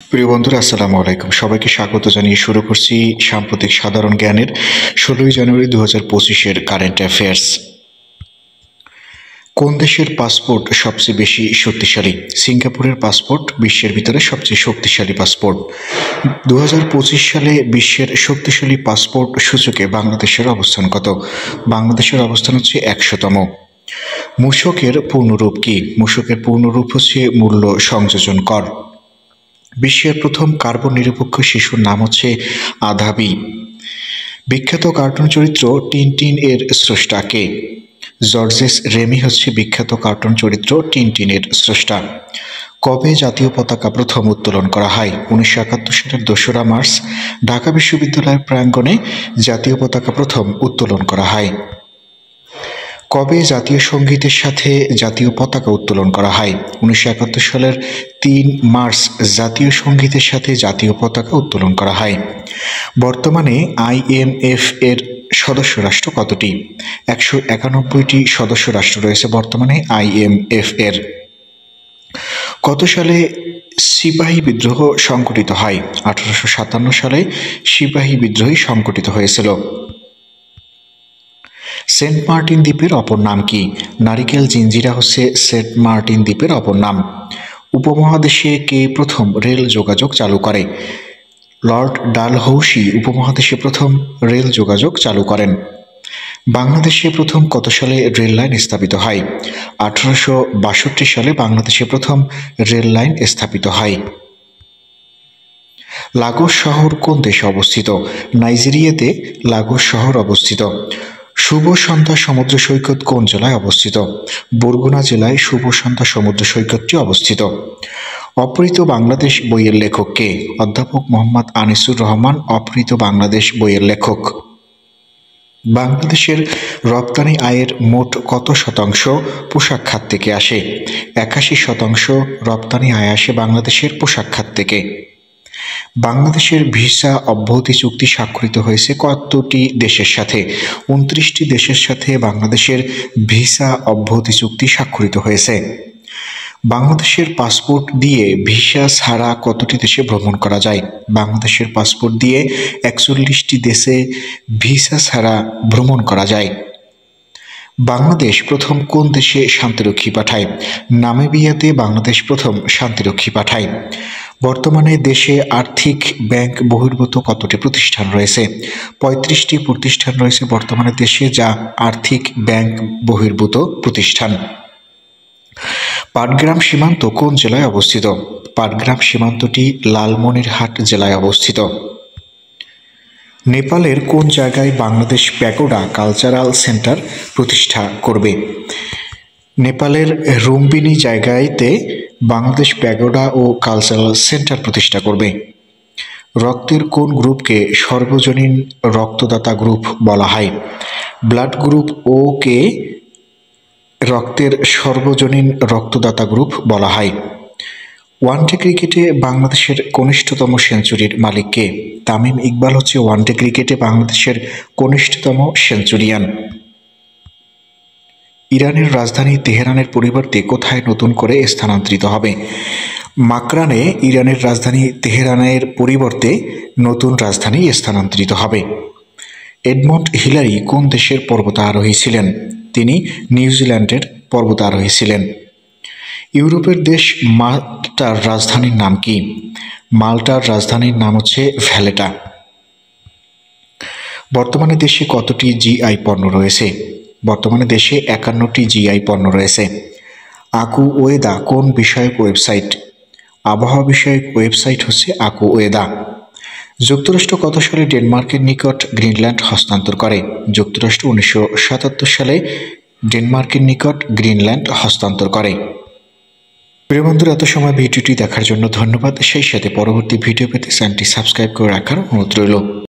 প্রিয় বন্ধুরা, আসসালামু আলাইকুম। সবাইকে স্বাগত জানিয়ে শুরু করছি সাম্প্রতিক সাধারণ জ্ঞানের ১৬ই জানুয়ারি ২০২৫-এর কারেন্ট অ্যাফেয়ার্স। কোন দেশের পাসপোর্ট সবচেয়ে বেশি শক্তিশালী? সিঙ্গাপুরের পাসপোর্ট বিশ্বের ভিতরে সবচেয়ে শক্তিশালী পাসপোর্ট। ২০২৫ সালে বিশ্বের শক্তিশালী পাসপোর্ট সূচকে বাংলাদেশের অবস্থান কত? বাংলাদেশের অবস্থান হচ্ছে ১০০তম। মূসকের পূর্ণরূপ কি? মূসকের পূর্ণরূপ হচ্ছে মূল্য সংযোজন কর। বিশ্বের প্রথম কার্বন নিরপেক্ষ শিশুর নাম হচ্ছে আধাবি। বিখ্যাত কার্টুন চরিত্র টিনটিন এর স্রষ্টা কে? জর্জেস রেমি হচ্ছে বিখ্যাত কার্টুন চরিত্র টিনটিনের স্রষ্টা। কবে জাতীয় পতাকা প্রথম উত্তোলন করা হয়? ১৯৭১ সালের ২রা মার্চ ঢাকা বিশ্ববিদ্যালয়ের প্রাঙ্গণে জাতীয় পতাকা প্রথম উত্তোলন করা হয়। কবে জাতীয় সঙ্গীতের সাথে জাতীয় পতাকা উত্তোলন করা হয়? ১৯৭১ সালের ৩ মার্চ জাতীয় সঙ্গীতের সাথে জাতীয় পতাকা উত্তোলন করা হয়। বর্তমানে IMF এর সদস্য রাষ্ট্র কতটি? ১৯১টি সদস্য রাষ্ট্র রয়েছে বর্তমানে IMF এর। কত সালে সিপাহী বিদ্রোহ সংঘটিত হয়? ১৮৫৭ সালে সিপাহী বিদ্রোহ সংঘটিত হয়েছিল। সেন্ট মার্টিন দ্বীপের অপর নাম কি? নারিকেল জিঞ্জিরা হচ্ছে সেন্ট মার্টিন দ্বীপের অপর নাম। উপমহাদেশে কে প্রথম রেল যোগাযোগ চালু করে? লর্ড ডালহৌসি উপমহাদেশে প্রথম রেল যোগাযোগ চালু করেন। বাংলাদেশে প্রথম কত সালে রেল লাইন স্থাপিত হয়? ১৮৬২ সালে বাংলাদেশে প্রথম রেল লাইন স্থাপিত হয়। লাগোস শহর কোন দেশে অবস্থিত? নাইজেরিয়াতে লাগোস শহর অবস্থিত। শুভ সন্ধ্যা সমুদ্র সৈকত কোন জেলায় অবস্থিত? বরগুনা জেলায় শুভ সন্ধ্যা সমুদ্র সৈকতটি অবস্থিত। অপহৃত বাংলাদেশ বইয়ের লেখক কে? অধ্যাপক মোহাম্মদ আনিসুর রহমান অপহৃত বাংলাদেশ বইয়ের লেখক। বাংলাদেশের রপ্তানি আয়ের মোট কত শতাংশ পোশাক খাত থেকে আসে? ৮১% রপ্তানি আয় আসে বাংলাদেশের পোশাক খাত থেকে। বাংলাদেশের ভিসা অব্যাহতি চুক্তি স্বাক্ষরিত হয়েছে কতটি দেশের সাথে? ২৯টি দেশের সাথে বাংলাদেশের ভিসা অব্যাহতি চুক্তি স্বাক্ষরিত হয়েছে। বাংলাদেশের পাসপোর্ট দিয়ে ভিসা ছাড়া কতটি দেশে ভ্রমণ করা যায়? বাংলাদেশের পাসপোর্ট দিয়ে ৪১টি দেশে ভিসা ছাড়া ভ্রমণ করা যায়। বাংলাদেশ প্রথম কোন দেশে শান্তিরক্ষী পাঠায়? নামিবিয়াতে বাংলাদেশ প্রথম শান্তিরক্ষী পাঠায়। বর্তমানে দেশে আর্থিক ব্যাংক বহির্ভূত কতটি প্রতিষ্ঠান রয়েছে? ৩৫টি প্রতিষ্ঠান রয়েছে বর্তমানে দেশে, যা আর্থিক ব্যাংক বহির্ভূত প্রতিষ্ঠান। পাটগ্রাম সীমান্ত কোন জেলায় অবস্থিত? পাটগ্রাম সীমান্তটি লালমনিরহাট জেলায় অবস্থিত। নেপালের কোন জায়গায় বাংলাদেশ প্যাগোডা কালচারাল সেন্টার প্রতিষ্ঠা করবে? নেপালের লুম্বিনী জায়গাতে বাংলাদেশ প্যাগোডা ও কালচারাল সেন্টার প্রতিষ্ঠা করবে। রক্তের কোন গ্রুপকে সর্বজনীন রক্তদাতা গ্রুপ বলা হয়? ব্লাড গ্রুপ ও কে রক্তের সর্বজনীন রক্তদাতা গ্রুপ বলা হয়। ওয়ানডে ক্রিকেটে বাংলাদেশের কনিষ্ঠতম সেঞ্চুরির মালিক কে? তামিম ইকবাল হচ্ছে ওয়ানডে ক্রিকেটে বাংলাদেশের কনিষ্ঠতম সেঞ্চুরিয়ান। ইরানের রাজধানী তেহরানের পরিবর্তে কোথায় নতুন করে স্থানান্তরিত হবে? মাকরানে ইরানের রাজধানী তেহরানের পরিবর্তে নতুন রাজধানী স্থানান্তরিত হবে। এডমন্ড হিলারি কোন দেশের পর্বতারোহী ছিলেন? তিনি নিউজিল্যান্ডের পর্বতারোহী ছিলেন। ইউরোপের দেশ মাল্টার রাজধানীর নাম কি? মাল্টার রাজধানীর নাম হচ্ছে ভ্যালেটা। বর্তমানে দেশে কতটি জিআই পণ্য রয়েছে? বর্তমানে দেশে ৫১টি জিআই পণ্য রয়েছে। আকুওয়েদা কোন বিষয়ক ওয়েবসাইট? আবহাওয়া বিষয়ক ওয়েবসাইট হচ্ছে আকুওয়েদা। যুক্তরাষ্ট্র কত সালে ডেনমার্কের নিকট গ্রিনল্যান্ড হস্তান্তর করে? যুক্তরাষ্ট্র ১৯৭৭ সালে ডেনমার্কের নিকট গ্রিনল্যান্ড হস্তান্তর করে। প্রিয় বন্ধুরা, এত সময় ভিডিওটি দেখার জন্য ধন্যবাদ। সেই সাথে পরবর্তী ভিডিও পেতে চ্যানেলটি সাবস্ক্রাইব করে রাখার অনুরোধ রইল।